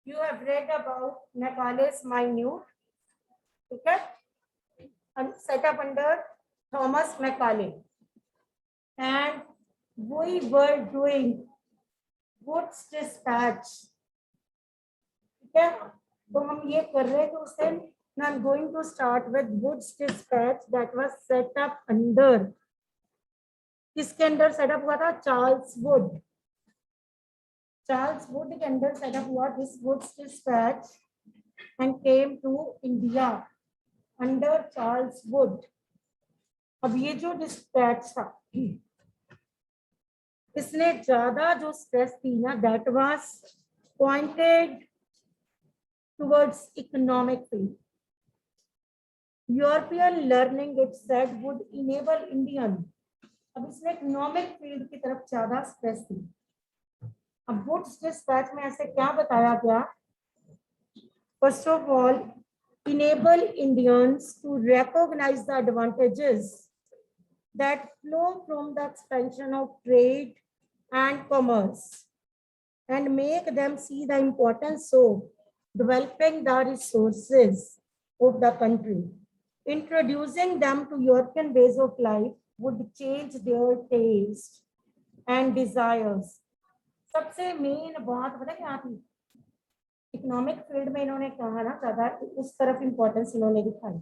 You have read about Macaulay's Minute, ठीक है, set up under Thomas Macaulay, and we were doing Wood's Dispatch, ठीक है, तो हम ये कर रहे थे उस दिन. I'm going to start with Wood's Dispatch that was set up under, किसके अंदर सेटअप हुआ था? Charles Wood. चार्ल्स वुड के अंदर सेटअप हुआ this Wood's dispatch and came to India under Charles Wood. अब ये जो डिस्पैच था इसने ज्यादा जो स्ट्रेस थी ना, that was pointed towards economic field. European learning it said would enable Indian. अब इसने इकोनॉमिक फील्ड की तरफ ज्यादा स्ट्रेस दी. अब वुड्स डिस्पैच में ऐसे क्या बताया गया? First of all, enable Indians to recognize the advantages that flow from the expansion of trade and commerce and make them see the importance of developing the resources of the country. Introducing them to European ways of life would change their taste and desires. सबसे main बात पता क्या थी? Economic field में इन्होंने कहा ना, ज्यादा उस तरफ इंपॉर्टेंस इन्होंने दिखाई.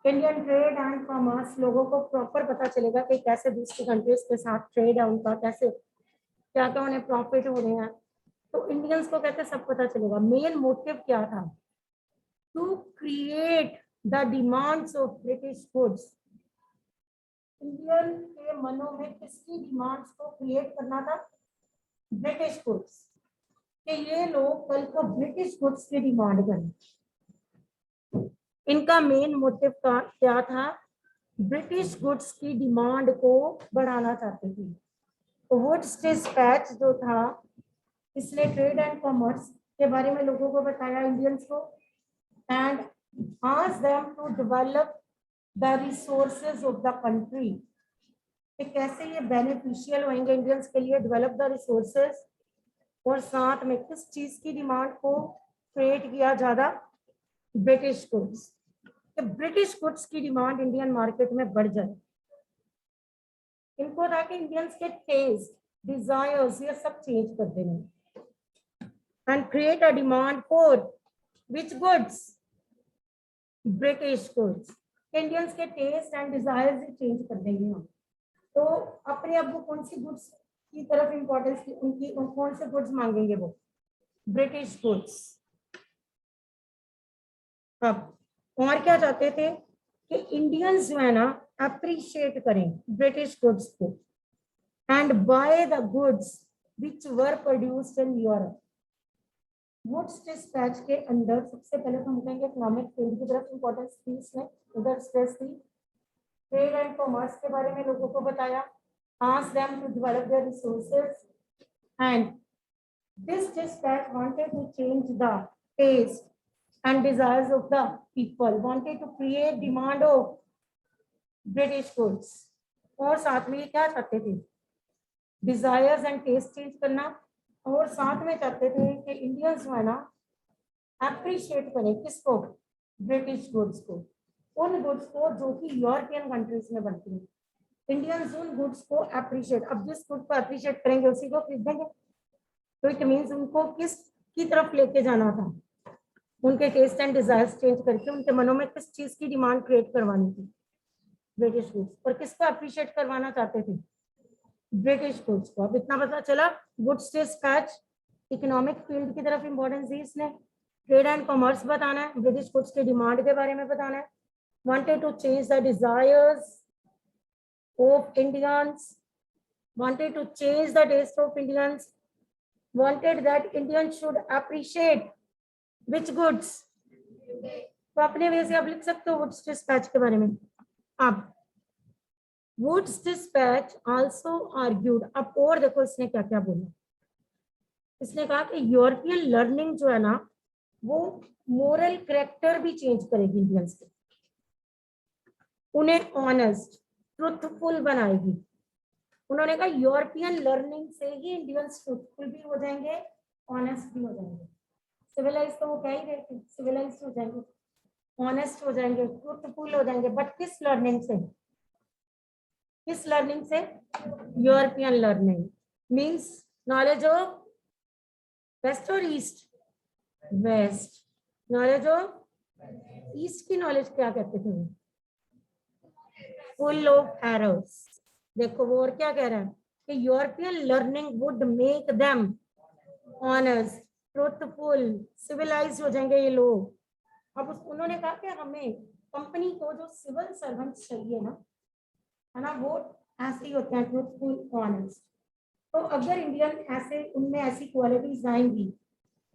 इंडियन ट्रेड एंड कॉमर्स, लोगों को प्रॉपर पता चलेगा कि कैसे दूसरी कंट्रीज के साथ ट्रेड है उनका, कैसे क्या क्या उन्हें प्रॉफिट हो रहे हैं, तो इंडियंस को कहते सब पता चलेगा. मेन मोटिव क्या था? To create the demands of British goods. Indian के मनों में किसकी डिमांड्स को क्रिएट करना था? ब्रिटिश गुड्स, कि ये लोग कल को ब्रिटिश गुड्स की डिमांड करें. इनका मेन मोटिव का क्या था? ब्रिटिश गुड्स की डिमांड को बढ़ाना चाहते थे. तो वुड्स डिस्पैच जो था, इसने ट्रेड एंड कॉमर्स के बारे में लोगों को बताया, इंडियंस को, and asked them to develop the resources of the country. कैसे ये बेनिफिशियल होंगे इंडियंस के लिए, डेवलप द रिसोर्सेज, और साथ में किस चीज की डिमांड को क्रिएट किया ज्यादा? British goods. तो ब्रिटिश गुड्स की डिमांड इंडियन मार्केट में बढ़ जाए. इनको था कि इंडियंस के टेस्ट, डिजायर्स, ये सब चेंज कर देंगे and create a demand for which goods? British goods. Indians के टेस्ट एंड डिजायर्स ही चेंज कर देंगे हम. तो अपने अब वो कौन सी गुड्स की तरफ इंपॉर्टेंस की, उनकी कौन से गुड्स मांगेंगे? वो ब्रिटिश गुड्स. अब और क्या चाहते थे? कि इंडियंस जो है ना अप्रिशिएट करें ब्रिटिश गुड्स को and buy the goods which were produced in Europe. Wood's dispatch के अंदर सबसे पहले तो हम कहेंगे इकोनॉमिक फील्ड की तरफ इंपॉर्टेंस दी इसने, उधर stress the. Trade and commerce के बारे में लोगों को बताया, asked them to develop their resources, and this dispatch wanted to change the taste and desires of the people, wanted to create demand of British goods. और साथ में क्या चाहते थे? डिजायर्स एंड टेस्ट चेंज करना. और साथ में चाहते थे कि इंडियंस जो है ना अप्रिशिएट करें किसको? ब्रिटिश गुड्स को, उन गुड्स को जो कि यूरोपियन कंट्रीज में बनती हैं. इंडियंस उन गुड्स को अप्रिशिएट, अब जिस गुड को अप्रिशिएट करेंगे उसी को खरीदेंगे. तो इट मींस उनको किस की तरफ लेके जाना था? उनके टेस्ट एंड डिजायर्स चेंज करके उनके मनों में किस चीज की डिमांड क्रिएट करवानी थी? British goods. और किसको अप्रिशिएट करवाना चाहते थे? ब्रिटिश गुड्स को. अब इतना पता चला. वुड्स डिस्पैच इकोनॉमिक फील्ड की तरफ इंपॉर्टेंस दी इसने, ट्रेड एंड कॉमर्स बताना है, ब्रिटिश गुड्स की डिमांड के बारे में बताना है, wanted to change the desires of Indians, wanted to change the taste of Indians, wanted that Indians should appreciate which goods. तो अपने वे से आप लिख सकते हो वुड्स डिस्पैच के बारे में. अब वुड्स डिस्पैच आल्सो आर्ग्यूड, अब और देखो इसने क्या क्या बोला. इसने कहा कि यूरोपियन लर्निंग जो है ना वो मोरल कैरेक्टर भी चेंज करेगी इंडियंस के, उन्हें ऑनेस्ट ट्रुथफुल बनाएगी. उन्होंने कहा यूरोपियन लर्निंग से ही इंडियंस ट्रुथफुल भी हो जाएंगे, ऑनेस्ट भी हो जाएंगे. सिविलाइज तो वो कह ही रहे थे, सिविलाइज हो जाएंगे, ऑनेस्ट हो जाएंगे, ट्रूथफुल हो जाएंगे, बट किस लर्निंग से? किस लर्निंग से? European learning. Means knowledge of west और east? West. Knowledge of east की नॉलेज क्या कहते थे वो? Full of errors. देखो वो और क्या कह रहा है कि European learning would make them honest, truthful, civilise हो जाएंगे ये लोग। अब उन्होंने कहा कि हमें कंपनी को जो सिविल सर्वेंट्स चाहिए ना, है ना, वो ऐसे ही होते हैं, ट्रूथफुल, ऑनेस्ट। तो अगर इंडियन ऐसे उनमें ऐसी क्वालिटीज आएंगी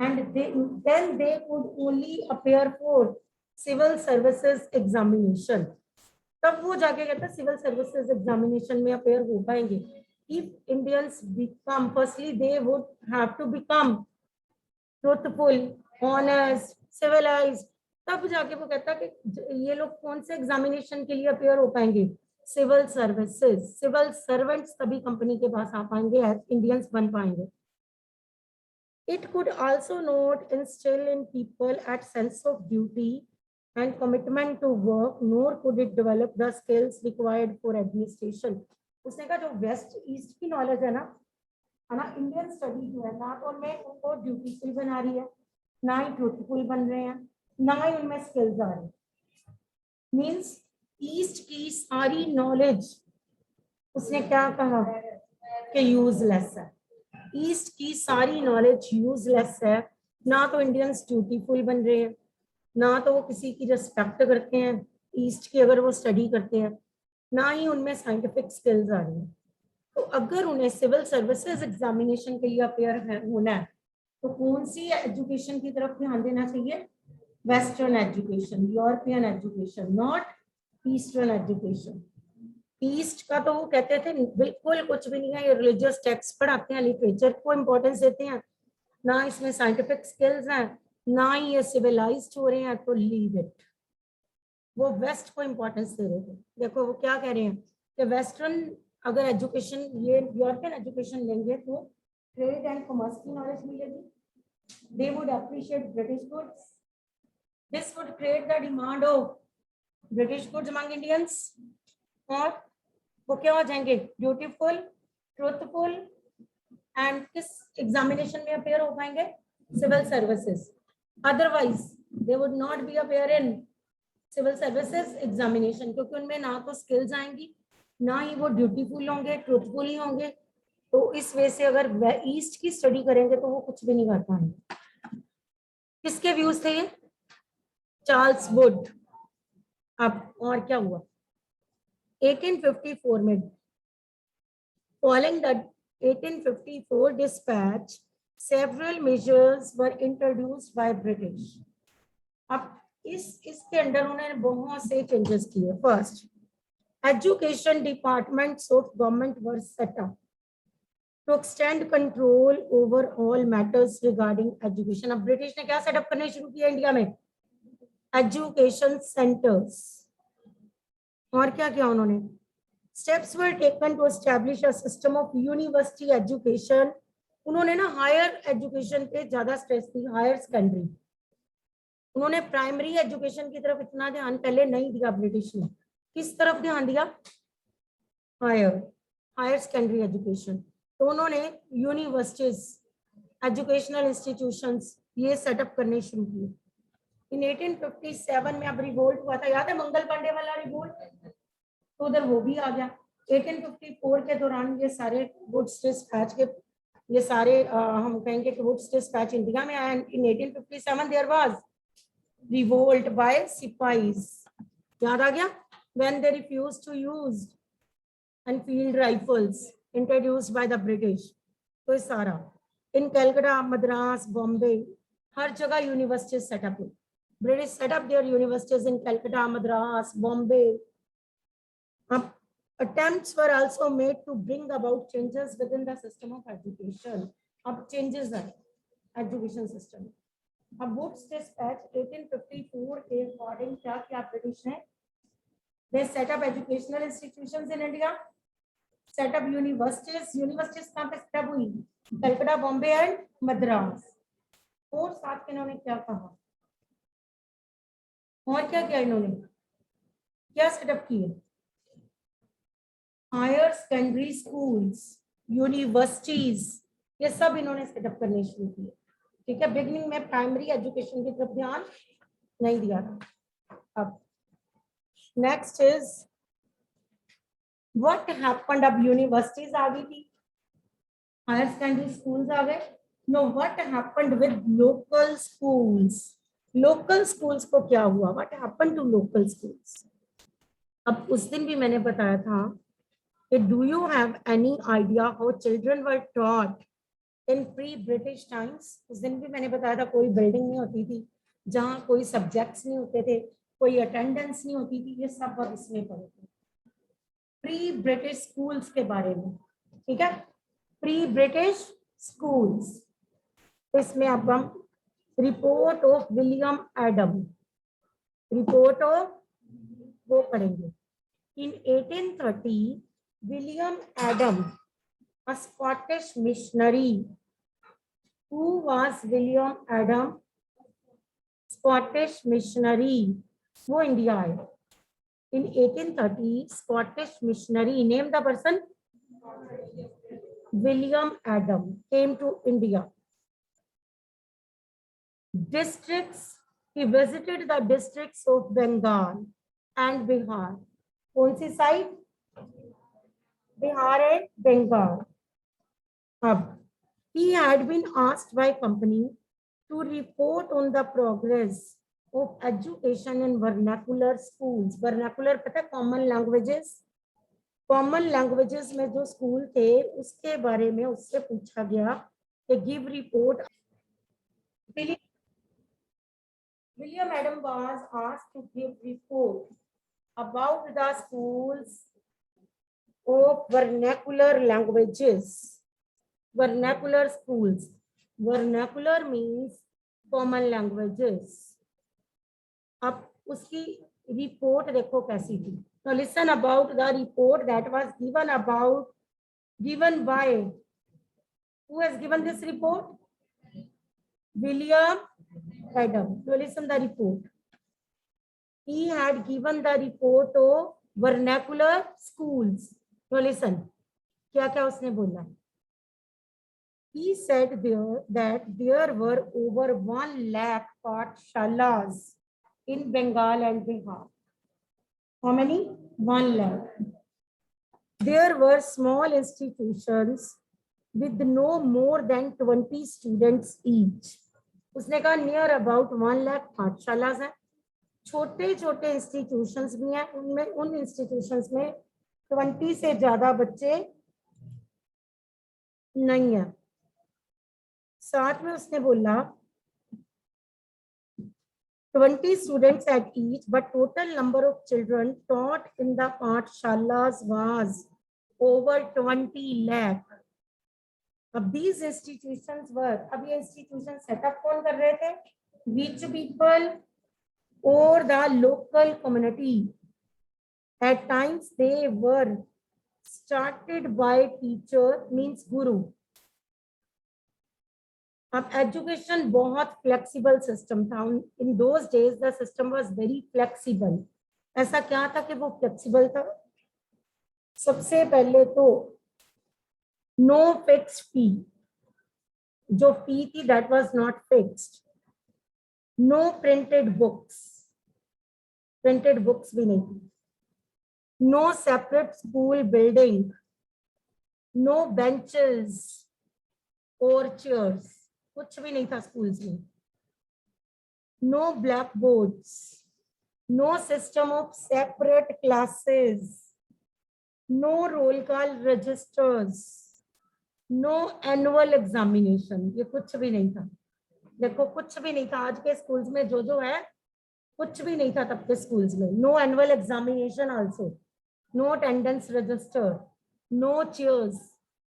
and then they could only appear for civil services examination, तब वो जाके कहता सिविल सर्विसेज एग्जामिनेशन में अपेयर हो पाएंगे। If Indians become, firstly they would have to become truthful, honest, civilise, तब जाके वो कहता कि ये लोग कौन से एग्जामिनेशन के लिए अपेयर हो पाएंगे? Civil services. सिविल सर्वेंट्स तभी कंपनी के पास आ पाएंगे, इंडियंस बन पाएंगे। It could also not instill in people a sense of duty and commitment to work, nor could it develop the skills required for administration. उसने कहा जो वेस्ट ईस्ट की नॉलेज है ना, इंडियन स्टडी जो है ना, तो उनमें उनको ड्यूटीफुल बना रही है, ना ही ट्रूथफुल बन रहे हैं, ना ही उनमें स्किल्स आ रहे हैं। मीन्स ईस्ट की सारी नॉलेज उसने क्या कहा कि यूजलेस है। ईस्ट की सारी नॉलेज यूजलेस है, ना तो इंडियंस ड्यूटीफुल बन रहे हैं, ना तो वो किसी की रिस्पेक्ट करते हैं ईस्ट की अगर वो स्टडी करते हैं, ना ही उनमें साइंटिफिक स्किल्स आ रही हैं। तो अगर उन्हें सिविल सर्विसेज एग्जामिनेशन के लिए अपेयर होना है तो कौन सी एजुकेशन की तरफ ध्यान देना चाहिए? Western education, European education, not eastern education. East का तो वो कहते थे बिल्कुल कुछ भी नहीं है, ये रिलीजियस टेक्स्ट पढ़ाते हैं, लिटरेचर को इम्पोर्टेंस देते हैं, ना इसमें साइंटिफिक स्किल्स हैं, ना ही ये सिविलाइज्ड हो रहे हैं, तो लीव इट। वो वेस्ट को इम्पोर्टेंस दे रहे थे। देखो वो क्या कह रहे हैं कि वेस्टर्न अगर एजुकेशन, ये यूरोपियन एजुकेशन लेंगे तो ट्रेड एंड कॉमर्स की नॉलेज मिलेगी, they would appreciate British goods, this would create the demand of British goods among Indians, और वो क्या हो जाएंगे? ब्यूटीफुल, ट्रूथफुल, एंड किस एग्जामिनेशन में अपेयर हो पाएंगे? Civil services. Otherwise they would not be appear in civil services examination, क्योंकि उनमें ना तो स्किल्स आएंगी, ना ही वो ड्यूटीफुल होंगे, ट्रूथफुल ही होंगे। तो इस वजह से अगर ईस्ट की स्टडी करेंगे तो वो कुछ भी नहीं कर पाएंगे। किसके व्यूज थे ये? Charles Wood. अब और क्या हुआ? 1854 में, following the 1854 dispatch, several measures were introduced by British. अब इसके अंडर उन्होंने बहुत से चेंजेस किए। First, education departments of government were set up to extend control over all matters regarding education. अब ब्रिटिश ने क्या सेटअप करने शुरू किया इंडिया में? Education centres. और क्या किया उन्होंने? Steps were taken to establish a system of university education. उन्होंने ना हायर एजुकेशन पे ज्यादा स्ट्रेस दी, हायर सेकेंडरी। उन्होंने प्राइमरी एजुकेशन की तरफ इतना ध्यान पहले नहीं दिया ब्रिटिश ने। किस तरफ ध्यान दिया? Higher secondary education. तो उन्होंने यूनिवर्सिटीज, एजुकेशनल इंस्टीट्यूशंस ये सेटअप करने शुरू किए। इन 1857 में अब रिवोल्ट हुआ था, याद है मंगल पांडे वाला रिवोल्ट? तो उधर वो भी आ गया। 1854 के दौरान ये सारे वुड्स डिस्पैच के, ये सारे हम कहेंगे कि वुड्स डिस्पैच इंडिया में आया। In 1857 there was revolt by सिपाहीज, याद आ गया? When they refused to use Enfield rifles introduced by the British. तो ये सारा इन कलकत्ता, मद्रास, बॉम्बे, हर जगह यूनिवर्सिटीज सेटअप हुई। British setup their universities in Calcutta, Madras, Bombay. Attempts were also made to bring about changes within the system of education. अब changes है education system। अब Woods dispatch 1854 के according क्या किया ब्रिटिश ने? They set up educational institutions in India, set up universities। Universities कहाँ पे set up हुई? कलकत्ता, बॉम्बे एंड मद्रास। और साथ में इन्होंने क्या कहा, और क्या किया इन्होंने, क्या सेटअप किए, हायर सेकेंडरी स्कूल्स, यूनिवर्सिटीज, ये सब इन्होंने सेटअप करने शुरू किए। ठीक है, बिगनिंग में प्राइमरी एजुकेशन की तरफ ध्यान नहीं दिया था। अब नेक्स्ट इज व्हाट हैपेंड, अब यूनिवर्सिटीज आ गई थी, हायर सेकेंडरी स्कूल्स आ गए। No, what happened with local schools, local schools को क्या हुआ, what happened to local schools. अब उस दिन भी मैंने बताया था कि do you have any idea how children were taught in pre British times. उस दिन भी मैंने बताया था कोई बिल्डिंग नहीं होती थी, जहाँ कोई सब्जेक्ट्स नहीं होते थे, कोई अटेंडेंस नहीं होती थी, ये सब अब इसमें पढ़े थे प्री ब्रिटिश स्कूल्स के बारे में। ठीक है, प्री ब्रिटिश स्कूल्स, इसमें अब हम report of William Adam, report of वो पढ़ेंगे। इन 1830 William Adam, a Scottish missionary. Who was William Adam? Scottish missionary. वो इंडिया आए in 1830. Scottish missionary, name the person, William Adam, came to India. Districts, he visited the districts of Bengal and Bihar. कौन सी side, Bihar and Bengal. अब he had been asked by company to report on the progress of education in vernacular schools. Vernacular पता है, common languages, common languages में जो school थे उसके बारे में उससे पूछा गया कि give report. William Adam was asked to give report about the schools of vernacular languages. Vernacular schools, vernacular means common languages. अब उसकी रिपोर्ट देखो कैसी थी। तो listen about the report that was given about, given by, who has given this report, William Adam. तो listen the report, he had given the report of vernacular schools. तो listen क्या क्या उसने बोला। He said there that there were over 1 lakh pathshalas in Bengal and Bihar. How many? 1 lakh. There were small institutions with no more than 20 students each. उसने कहा near about 1 lakh pathshalas हैं, छोटे छोटे institutions भी हैं, उनमें उन institutions में 20 से ज्यादा बच्चे नहीं है। साथ में उसने बोला 20 students at each, but total number of children taught in the pathshalas was over 20 lakh. अब these institutions were, अब ये institution setup कौन कर रहे थे, rich people or the local community. At times they were started by teacher, means guru. अब education बहुत flexible system था, in those days the system was very flexible. ऐसा क्या था कि वो फ्लेक्सिबल था, सबसे पहले तो नो फिक्स्ड फी, जो फी थी that was not fixed. No printed books, printed books भी नहीं थी। No separate school building, no benches और चेयर्स, कुछ भी नहीं था स्कूल्स में। No blackboards, no system of separate classes, no roll call registers, no annual examination, ये कुछ भी नहीं था। देखो कुछ भी नहीं था, आज के स्कूल्स में जो जो है कुछ भी नहीं था तब के स्कूल्स में। No annual examination also, no attendance register, no chairs,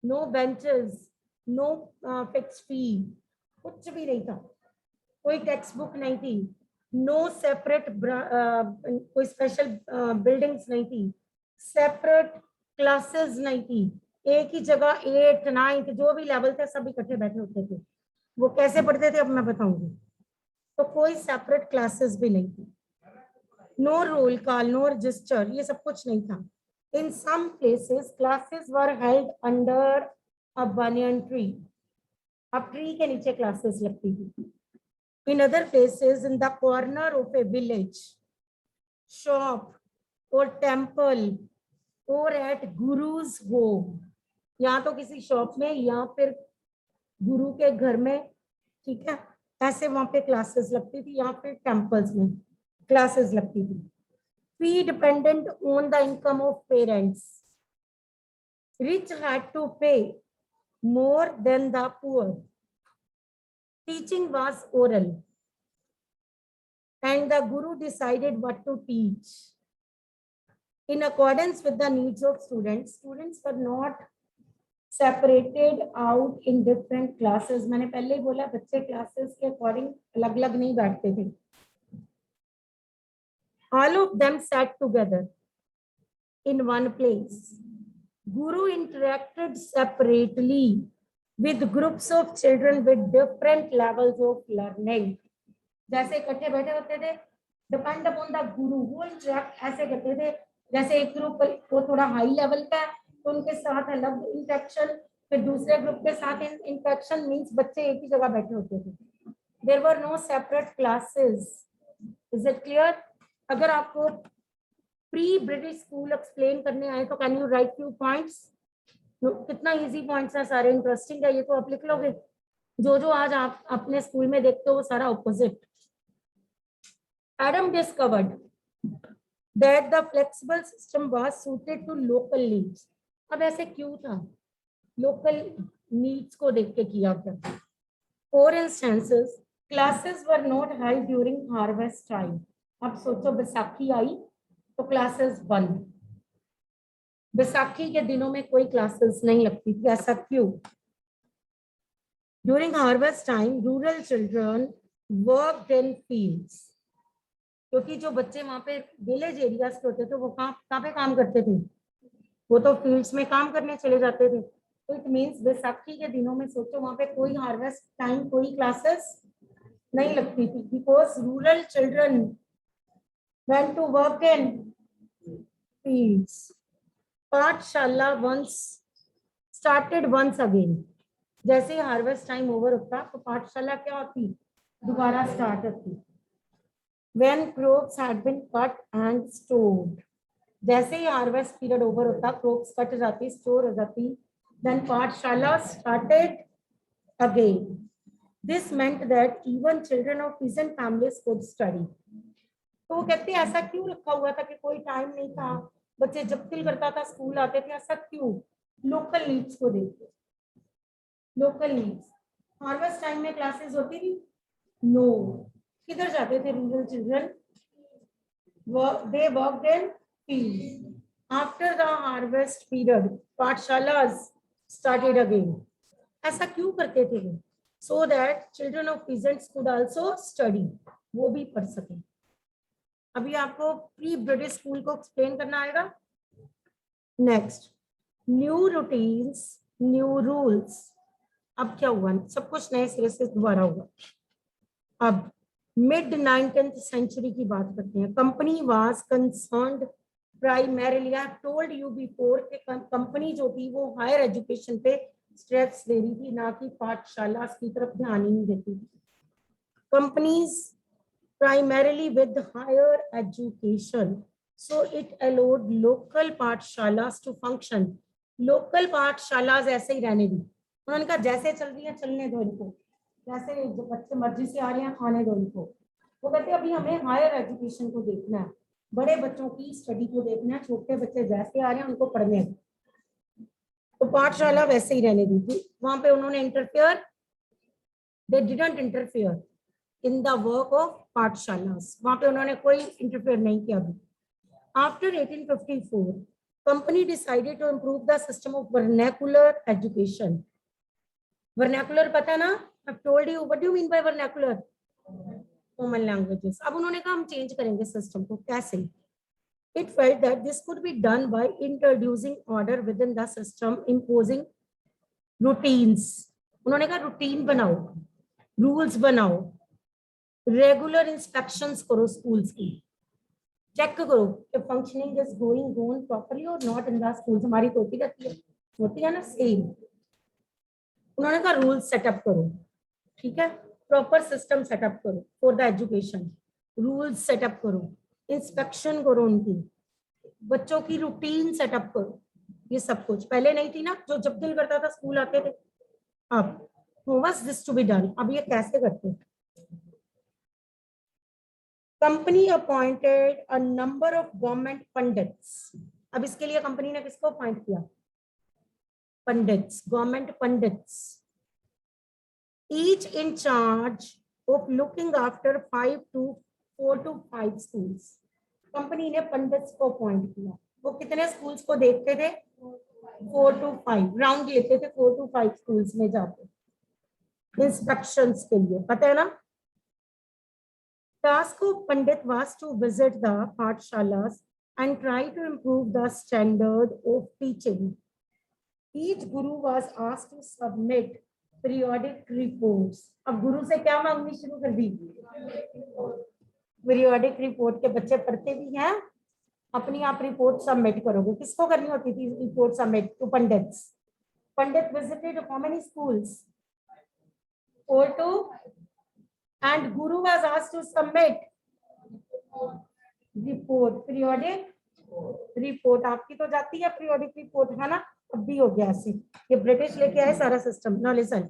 no benches, no fix fee, कुछ भी नहीं था। कोई टेक्स्ट बुक नहीं थी, नो सेपरेट कोई स्पेशल बिल्डिंग्स नहीं थी, सेपरेट क्लासेस नहीं थी, एक ही जगह 8th 9th जो भी लेवल थे सब इकट्ठे बैठे होते थे। वो कैसे पढ़ते थे अब मैं बताऊंगी। तो कोई सेपरेट क्लासेस भी नहीं थी, no roll call, no register, ये सब कुछ नहीं था। In some places classes were held under a banyan tree, अब ट्री के नीचे क्लासेस लगती थी। In other places in the corner of a village, shop और टेम्पल और एट गुरुज होम, या तो किसी शॉप में या फिर गुरु के घर में, ठीक है, ऐसे वहां पे क्लासेस लगती थी, या फिर टेम्पल्स में क्लासेस लगती थी। Fee dependent on the income of parents, rich had to pay more than the poor, teaching was oral and the guru decided what to teach in accordance with the needs of students. Students were not separated out in different classes. मैंने पहले ही बोला बच्चे classes के according अलग अलग नहीं बैठते थे। All of them sat together in one place. Guru interacted separately with groups of children with different levels of learning. जैसे इकट्ठे बैठे होते थे, डिपेंड अपॉन द गुरु, वो इंटरेक्ट ऐसे करते थे जैसे एक ग्रुप को थोड़ा हाई लेवल का है तो उनके साथ अलग इंटरेक्शन, फिर दूसरे ग्रुप के साथ इंटरेक्शन, मींस बच्चे एक ही जगह बैठे होते थे। There were no separate classes. Is it clear? अगर आपको प्री ब्रिटिश स्कूल एक्सप्लेन करने आए तो can you write few points? कितना इजी पॉइंट्स है, सारे इंटरेस्टिंग है, ये तो आप लिख लोगे। जो जो आज आप अपने स्कूल में देखते हो वो सारा opposite. Adam discovered that the flexible system was suited to local needs. अब ऐसे क्यों था? Local needs को देख के किया गया। For instances, classes were not held during harvest time. अब सोचो बैसाखी आई तो क्लासेस बंद, बैसाखी के दिनों में कोई क्लासेस नहीं लगती थी, ऐसा क्यों? During harvest time, rural children worked in fields. क्योंकि जो बच्चे वहां पे विलेज एरियाज के होते थे वो कहाँ पे काम करते थे? वो तो फील्ड्स में काम करने चले जाते थे। तो इट मींस बैसाखी के दिनों में सोचो वहां पे कोई हार्वेस्ट टाइम कोई क्लासेस नहीं लगती थी, because rural children went to work in fields. पाठशाला वंस स्टार्टेड वंस अगेन, जैसे ही हार्वेस्ट टाइम ओवर होता तो पाठशाला क्या होती? दोबारा स्टार्ट होती। When crops had been cut and stored, जैसे ही हार्वेस्ट पीरियड ओवर होता, crops कट जाती, स्टोर हो जाती, then पाठशाला started again. This meant that even children of peasant families could study. तो वो कहते हैं ऐसा क्यों रखा हुआ था कि कोई टाइम नहीं था, बच्चे जब दिल करता था स्कूल आते थे, ऐसा क्यों? लोकल नीड्स को देखते। लोकल नीड्स, हार्वेस्ट टाइम में क्लासेस होती थी? नो। किधर जाते थे rural children? They worked in fields. After the harvest period, पाठशालास started again. ऐसा क्यों करते थे? So that children of peasants could also study, वो भी पढ़ सके। अभी आपको प्री ब्रिटिश स्कूल को एक्सप्लेन करना आएगा। Next, new routines, new rules. अब क्या हुआ? सब कुछ नए सिरे से दोबारा हुआ। अब मिड 19th सेंचुरी की बात करते हैं। Company was concerned primarily, I have told you before कि कंपनी जो थी वो हायर एजुकेशन पे स्ट्रेस दे रही थी, ना कि पाठशाला की तरफ ध्यान ही नहीं देती थी। Companies primarily with higher education, so it allowed local pathshalas to function. Local pathshalas ऐसे ही रहने दी, उन्होंने कहा जैसे चल रही है चलने दो इनको, जैसे जो बच्चे मर्जी से आ रहे हैं आने दो इनको। वो कहते हैं अभी हमें हायर एजुकेशन को देखना है, बड़े बच्चों की स्टडी को देखना है, छोटे बच्चे जैसे आ रहे हैं उनको पढ़ने दो। तो पाठशाला वैसे ही रहने दी थी। वहां पे उन्होंने interfere, they didn't interfere in the work of pathshalas, वहां पे उन्होंने कोई इंटरफेयर नहीं किया। अभी after 1854 company decided to improve the system of vernacular education. Vernacular पता ना? I've told you, what do you mean by vernacular? Common languages. अब उन्होंने कहा हम चेंज करेंगे सिस्टम को, कैसे? It felt that this could be done by introducing order within the system, imposing routines. उन्होंने कहा रूटीन बनाओ, रूल्स बनाओ, रेगुलर इंस्पेक्शंस करो स्कूल्स की, चेक करो कि functioning is going on properly और नॉट इन द स्कूल्स। हमारी तो होती है ना सेम। उन्होंने कहा रूल सेटअप करो, ठीक है, प्रॉपर सिस्टम सेटअप करो for the education, rules setup करो, इंस्पेक्शन करो उनकी, बच्चों की रूटीन सेटअप करो, ये सब कुछ पहले नहीं थी ना, जो जब दिल करता था स्कूल आते थे। अब was this to be done, अब ये कैसे करते? Company appointed a number of government pandits. अब इसके लिए कंपनी ने किसको अपॉइंट किया? Pandits, government pandits, each in charge of looking after 4 to 5 schools. Company ने पंडित्स को अपॉइंट किया, वो कितने स्कूल्स को देखते थे? 4 to 5, राउंड लेते थे 4 to 5 स्कूल्स में जाते इंस्ट्रक्शंस के लिए, पता है ना। Task of Pandit was to visit the Pathshalas and try to improve the standard of teaching. Each guru was asked to submit periodic reports. अब गुरु से क्या मांगनी शुरू कर दी? पीरियोडिक रिपोर्ट के बच्चे पढ़ते भी हैं, अपनी आप रिपोर्ट सबमिट करोगे। किसको करनी होती थी report submit? To pandits. Pandit visited how many schools? 4 to, and guru was asked to submit report, periodic report. आपकी तो जाती है पीरियोडिक रिपोर्ट, है ना, अब भी हो गया ऐसे, ये ब्रिटिश लेके आए सारा system. Now listen,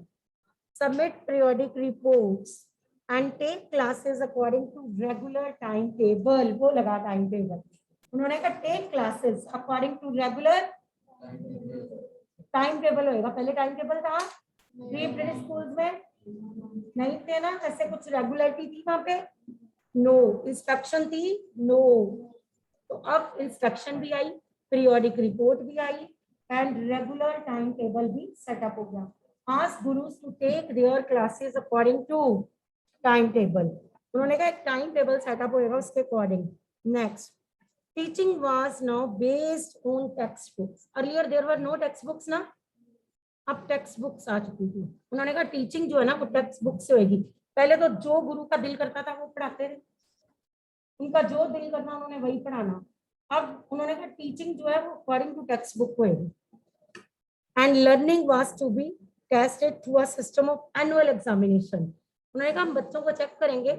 submit periodic reports and take classes according to regular time table. वो लगा टाइम टेबल, उन्होंने कहा take classes according to regular time table होएगा। पहले टाइम टेबल था प्री ब्रिटिश स्कूल्स में, नहीं थे ना, ऐसे कुछ रेगुलरिटी थी वहां पे? नो। इंस्ट्रक्शन थी? नो। तो अब इंस्ट्रक्शन भी आई, पीरियोडिक रिपोर्ट भी आई एंड रेगुलर टाइम टेबल भी सेटअप हो गया। Ask gurus to take their classes according to time table. उन्होंने कहा एक टाइम टेबल सेटअप होएगा उसके according. Next, teaching was now based on text books. Earlier there were no text books ना, अब टेक्स्ट बुक्स आ चुकी थी। उन्होंने कहा टीचिंग जो है ना वो टेक्स्ट बुक से होगी। पहले तो जो गुरु का दिल करता था वो पढ़ाते थे, उनका जो दिल करना उन्होंने वही पढ़ाना। अब उन्होंने कहा टीचिंग जो है वो अकॉर्डिंग टू टेक्स्ट बुक होगी। And learning was to be tested through a system of annual examination. उन्होंने कहा हम बच्चों को चेक करेंगे,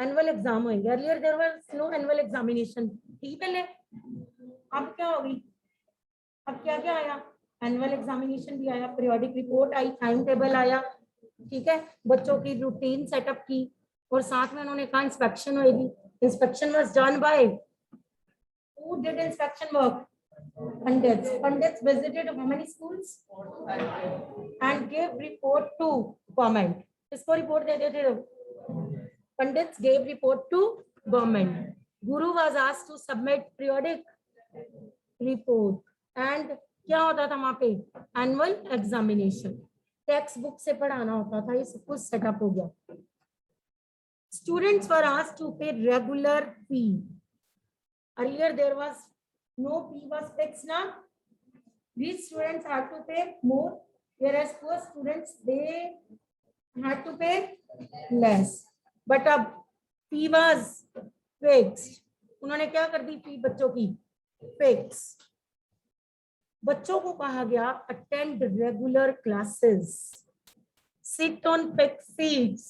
एनुअल एग्जाम होंगे। Earlier there was no annual examination थी पहले, अब क्या होगी? अब क्या क्या आया? एनुअल एग्जामिनेशन भी आया, पीरियोडिक रिपोर्ट आई, टाइम टेबल आया, ठीक है, बच्चों की रूटीन सेटअप की, और साथ में उन्होंने कहा इंस्पेक्शन होगी। Inspection was done bye, who did inspection work? Pandits. Pandits visited how many schools and gave report to government. किसको रिपोर्ट दे देते थे? Pandits gave report to government. Guru was asked to submit periodic report and क्या होता था वहां पे? Annual examination. Text book से पढ़ाना होता था, ये सब कुछ सेटअप हो गया। Students were asked to pay regular fee. Earlier there was no fee was fixed now. Rich students had to pay more, whereas poor students they had to pay less. But अब fee was fixed. उन्होंने क्या कर दी फी बच्चों की? Fix. बच्चों को कहा गया attend regular classes, seat on fixed seats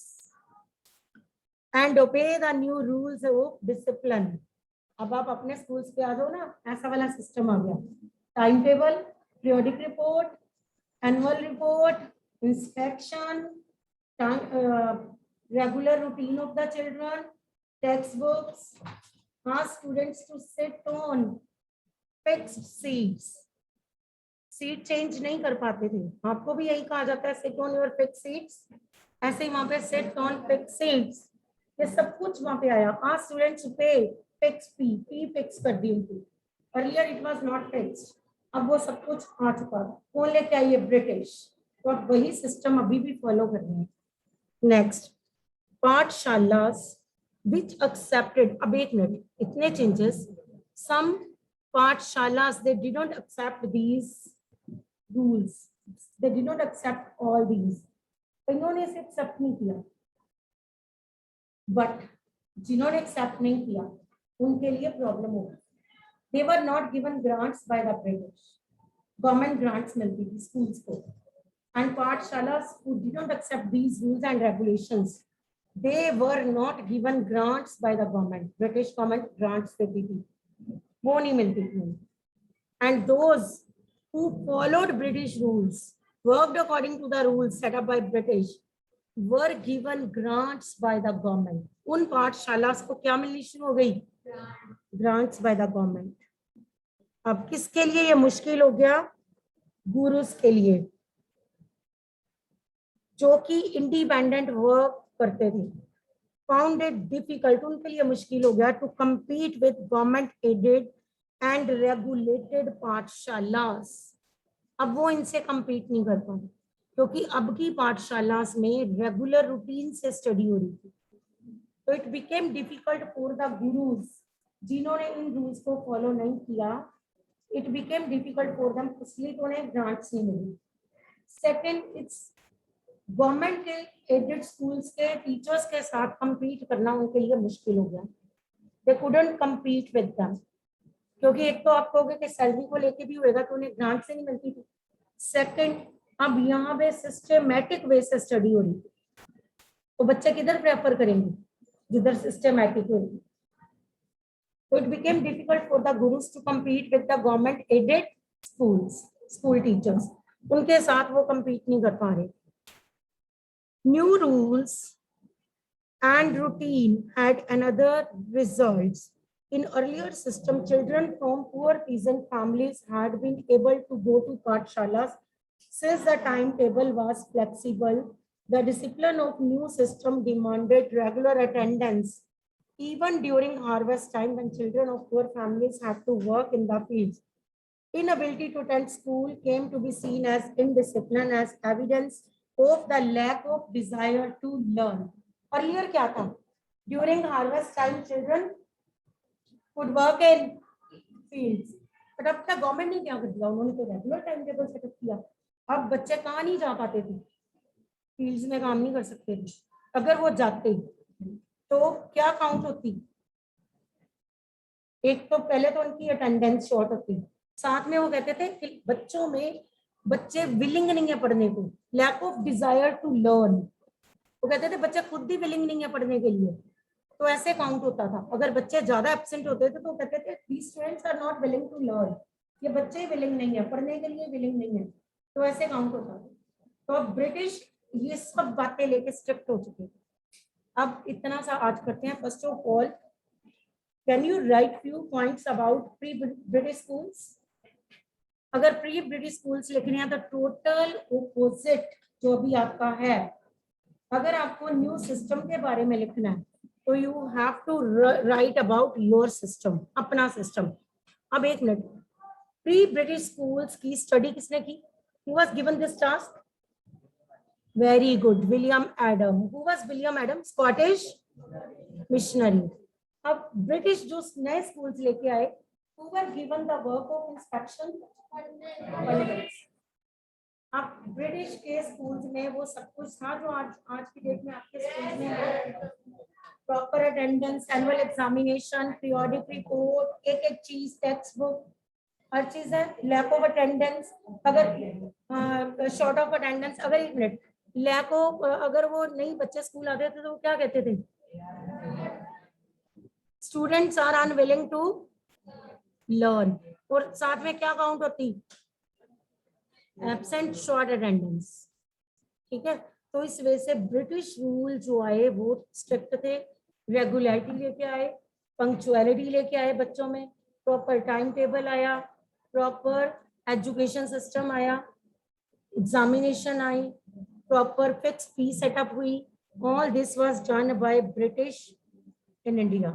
and obey the new rules of discipline. अब आप अपने स्कूल्स पे आ जाओ ना, ऐसा वाला सिस्टम आ गया। Time table, periodic report, annual report, inspection, regular routine of the children, text books, students to sit on fixed seats. Seat change नहीं कर पाते थे, आपको भी यही कहा जाता है sit on your fixed seats, ऐसे ही वहां पे सिट ऑन फिक्स्ड सीट्स, ये सब कुछ वहां पे आया। स्टूडेंट्स पे फिक्स फी फिक्स कर दी उनकी। Earlier it was not fixed, अब वो सब कुछ आ चुका है। कौन लेके आई है? ब्रिटिश। तो अब वही सिस्टम अभी भी फॉलो कर रहे हैं। नेक्स्ट, पाठशालास which accepted, अब एक मिनट, इतने changes, some पाठशालास they did not accept these rules, they did not accept all these, कईयों ने इसे एक्सेप्ट नहीं किया। बट जिन्होंने एक्सेप्ट नहीं किया उनके लिए प्रॉब्लम होगी. They were not given grants by the British. Government grants मिलती थी स्कूल्स को. And Pathshalas who did not accept these rules and regulations, they were not given grants by the government. British government grants देती थी, वो नहीं मिलती थी. And those who followed British rules, worked according to the rules set up by British, were given grants by the government. उन पाठशालास को क्या मिलनी शुरू हो गई? Grants by the government. अब किसके लिए ये मुश्किल हो गया? गुरुस के लिए, जो कि इंडिपेंडेंट वर्क करते थे. फाउंड इट डिफिकल्ट, उनके लिए मुश्किल हो गया to compete with government aided and regulated पाठशालास. अब वो इनसे compete नहीं कर पाए क्योंकि अब की पाठशालास में रेगुलर रूटीन से स्टडी हो रही थी. तो it became difficult for the gurus, जिन्होंने इन रूल्स को फॉलो नहीं किया. It became difficult for them, इसलिए तो उन्हें ग्रांट्स नहीं मिली. सेकेंड, इट्स गवर्नमेंट के एडेड स्कूल्स के टीचर्स के साथ compete करना उनके लिए मुश्किल हो गया. दे couldn't compete with them, क्योंकि एक तो आप कहोगे कि सैलरी को लेके भी होएगा तो उन्हें ग्रांट से नहीं मिलती थी. सेकंड, अब यहाँ पे सिस्टमैटिक वे से स्टडी हो रही थी, तो बच्चे किधर प्रेफर करेंगे? जिधर सिस्टमैटिक होगी. So it became difficult for the gurus to compete with the government aided schools, school teachers. उनके साथ वो compete नहीं कर पा रहे. New rules and routine had another results. In earlier system, children from poor peasant families had been able to go to Pathshalas since the timetable was flexible. The discipline of new system demanded regular attendance even during harvest time when children of poor families had to work in the fields. Inability to attend school came to be seen as indiscipline, as evidence of the lack of desire to learn. Earlier क्या था? During harvest time, children could work in fields. But अब तक government ने क्या कर दिया? उन्होंने तो रेगुलर टाइम टेबल सेटअप किया. अब बच्चे कहाँ नहीं जा पाते थे? फील्ड्स में काम नहीं कर सकते थे. अगर वो जाते तो क्या काउंट होती? एक तो पहले तो उनकी अटेंडेंस शॉर्ट होती, साथ में वो कहते थे कि बच्चों में बच्चे विलिंग नहीं है पढ़ने को, lack of desire to learn. वो कहते थे बच्चे खुद भी विलिंग नहीं है पढ़ने के लिए, तो ऐसे काउंट होता था. अगर बच्चे ज्यादा एब्सेंट होते थे तो कहते थे these students are not willing to learn, ये बच्चे विलिंग नहीं है पढ़ने के लिए, विलिंग नहीं है, तो ऐसे काउंट होता था. तो अब ब्रिटिश ये सब बातें लेके स्ट्रिक्ट हो चुके थे. अब इतना सा आज करते हैं. First of all, can you write few points about pre British schools? अगर प्री ब्रिटिश स्कूल्स लिखने हैं तो टोटल ऑपोजिट जो अभी आपका है. अगर आपको न्यू सिस्टम के बारे में लिखना है तो you have to write about your system, अपना सिस्टम. अब एक मिनट, प्री ब्रिटिश स्कूल्स की स्टडी किसने की? Who was given this task? Very good, William Adam. Who was William Adam? Scottish missionary. अब ब्रिटिश जो नए स्कूल्स लेके आए, who were given the work of inspection? Pandits. अब ब्रिटिश के स्कूल्स में वो सब कुछ था जो आज की डेट में आपके स्कूल में है. Proper attendance, annual examination, periodic report, एक एक चीज, टेक्स्ट बुक, हर चीज है. लैक ऑफ अटेंडेंस, अगर शॉर्ट ऑफ अटेंडेंस, अगर एक मिनट, लैक ऑफ, अगर वो नहीं बच्चे स्कूल आते थे तो वो क्या कहते थे? Students are unwilling to learn. और साथ में क्या काउंट होती? Absent, short attendance. ठीक है. तो इस वजह से ब्रिटिश रूल जो आए वो स्ट्रिक्ट थे. रेगुलरिटी लेके आए, पंक्चुअलिटी लेके आए बच्चों में, प्रॉपर टाइम टेबल आया, प्रॉपर एजुकेशन सिस्टम आया, एग्जामिनेशन आई, प्रॉपर फिक्स फी सेटअप हुई. All this was done by British in India.